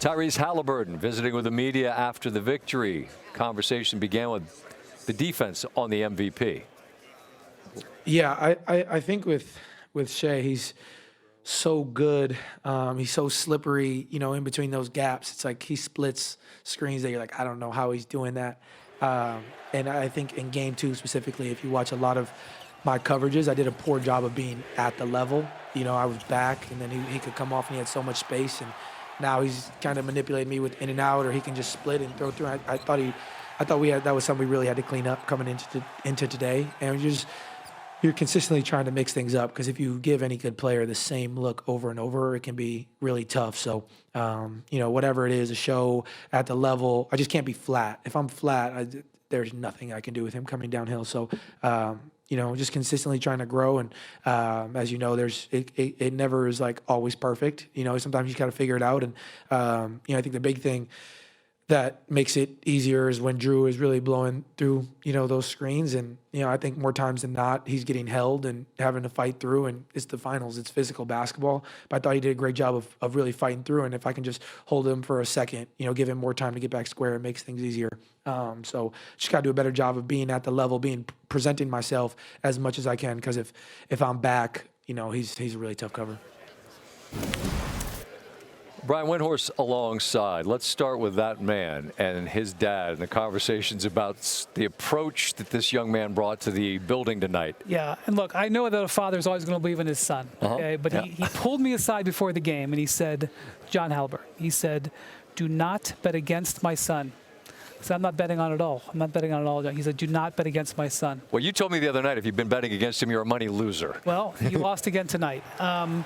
Tyrese Haliburton visiting with the media after the victory. Conversation began with the defense on the MVP. Yeah, I think with Shea, he's so good. He's so slippery, in between those gaps. It's like he splits screens that you're like, I don't know how he's doing that. And I think in game 2 specifically, if you watch a lot of my coverages, I did a poor job of being at the level. I was back, and then he could come off, and he had so much space. And now he's kind of manipulating me with in and out, or he can just split and throw through. I thought that was something we really had to clean up coming into today. And you're consistently trying to mix things up, because if you give any good player the same look over and over, it can be really tough. So, whatever it is, a show at the level, I just can't be flat. If I'm flat, there's nothing I can do with him coming downhill. So, just consistently trying to grow. And as you know, it never is like always perfect. Sometimes you got to figure it out. And, I think the big thing that makes it easier is when Drew is really blowing through, those screens. And, I think more times than not, he's getting held and having to fight through. And it's the finals. It's physical basketball. But I thought he did a great job of really fighting through. And if I can just hold him for a second, give him more time to get back square, it makes things easier. So just got to do a better job of being at the level, presenting myself as much as I can. Because if I'm back, he's a really tough cover. Brian Windhorst alongside. Let's start with that man and his dad and the conversations about the approach that this young man brought to the building tonight. Yeah, and look, I know that a father's always going to believe in his son, okay? But yeah. he pulled me aside before the game, and he said, John Haliburton, he said, do not bet against my son. I said, I'm not betting on it all. I'm not betting on it all. He said, do not bet against my son. Well, you told me the other night if you've been betting against him, you're a money loser. Well, he lost again tonight. And,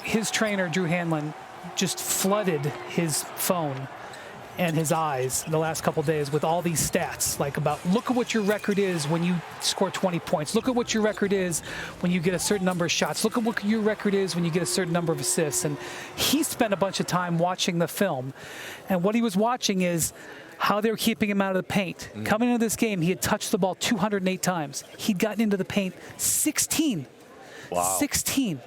his trainer, Drew Hanlon, just flooded his phone and his eyes the last couple of days with all these stats, like about look at what your record is when you score 20 points. Look at what your record is when you get a certain number of shots. Look at what your record is when you get a certain number of assists. And he spent a bunch of time watching the film. And what he was watching is how they were keeping him out of the paint. Coming into this game, he had touched the ball 208 times. He'd gotten into the paint 16. Wow. 16.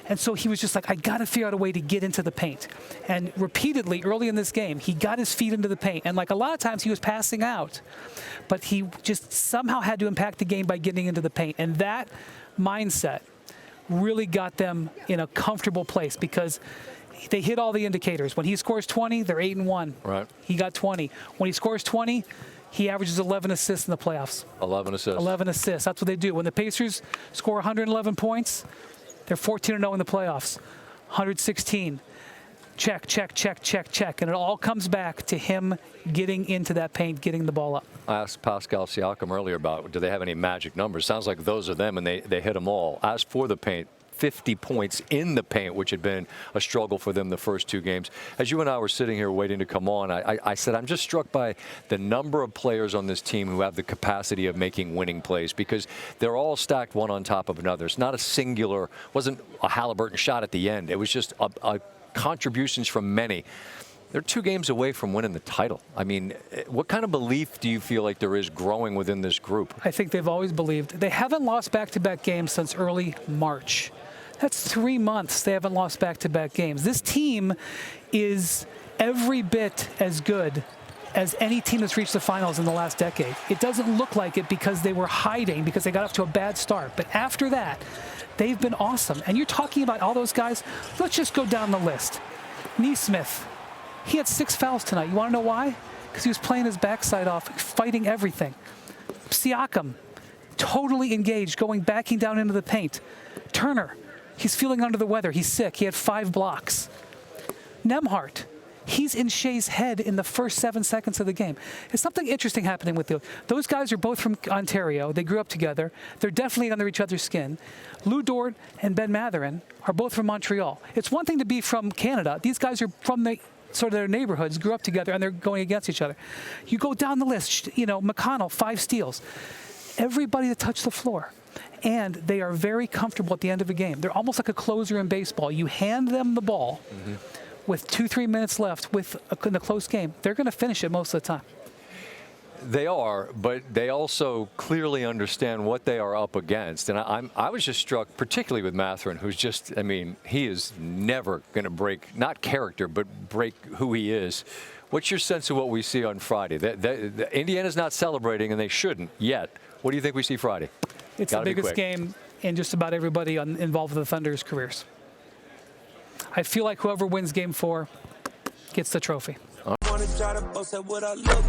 And so he was just like, I got to figure out a way to get into the paint. And repeatedly, early in this game, he got his feet into the paint. And like a lot of times, he was passing out. But he just somehow had to impact the game by getting into the paint. And that mindset really got them in a comfortable place, because they hit all the indicators. When he scores 20, they're 8-1. Right. He got 20. When he scores 20, he averages 11 assists in the playoffs. 11 assists. 11 assists. That's what they do. When the Pacers score 111 points, they're 14-0 in the playoffs. 116. Check, check, check, check, check. And it all comes back to him getting into that paint, getting the ball up. I asked Pascal Siakam earlier about, do they have any magic numbers? Sounds like those are them, and they hit them all. As for the paint, 50 points in the paint, which had been a struggle for them the first 2 games. As you and I were sitting here waiting to come on, I said, I'm just struck by the number of players on this team who have the capacity of making winning plays, because they're all stacked one on top of another. It's not a singular, wasn't a Haliburton shot at the end. It was just a contributions from many. They're 2 games away from winning the title. I mean, what kind of belief do you feel like there is growing within this group? I think they've always believed. They haven't lost back-to-back games since early March. That's 3 months they haven't lost back-to-back games. This team is every bit as good as any team that's reached the finals in the last decade. It doesn't look like it because they were hiding, because they got off to a bad start. But after that, they've been awesome. And you're talking about all those guys. Let's just go down the list. Nesmith, he had 6 fouls tonight. You want to know why? Because he was playing his backside off, fighting everything. Siakam, totally engaged, backing down into the paint. Turner, he's feeling under the weather. He's sick. He had 5 blocks. Nembhard, he's in Shea's head in the first 7 seconds of the game. There's something interesting happening with those guys are both from Ontario. They grew up together. They're definitely under each other's skin. Lou Dort and Ben Mathurin are both from Montreal. It's one thing to be from Canada. These guys are from sort of their neighborhoods, grew up together, and they're going against each other. You go down the list, McConnell, 5 steals. Everybody that touched the floor. And they are very comfortable at the end of a game. They're almost like a closer in baseball. You hand them the ball with 2-3 minutes left in a close game. They're going to finish it most of the time. They are, but they also clearly understand what they are up against. And I was just struck, particularly with Mathurin, who's just, I mean, he is never going to break, not character, but break who he is. What's your sense of what we see on Friday? Indiana's not celebrating, and they shouldn't yet. What do you think we see Friday? It's the biggest game in just about everybody involved with the Thunder's careers. I feel like whoever wins Game 4 gets the trophy. Wanna try to boast at what I look like.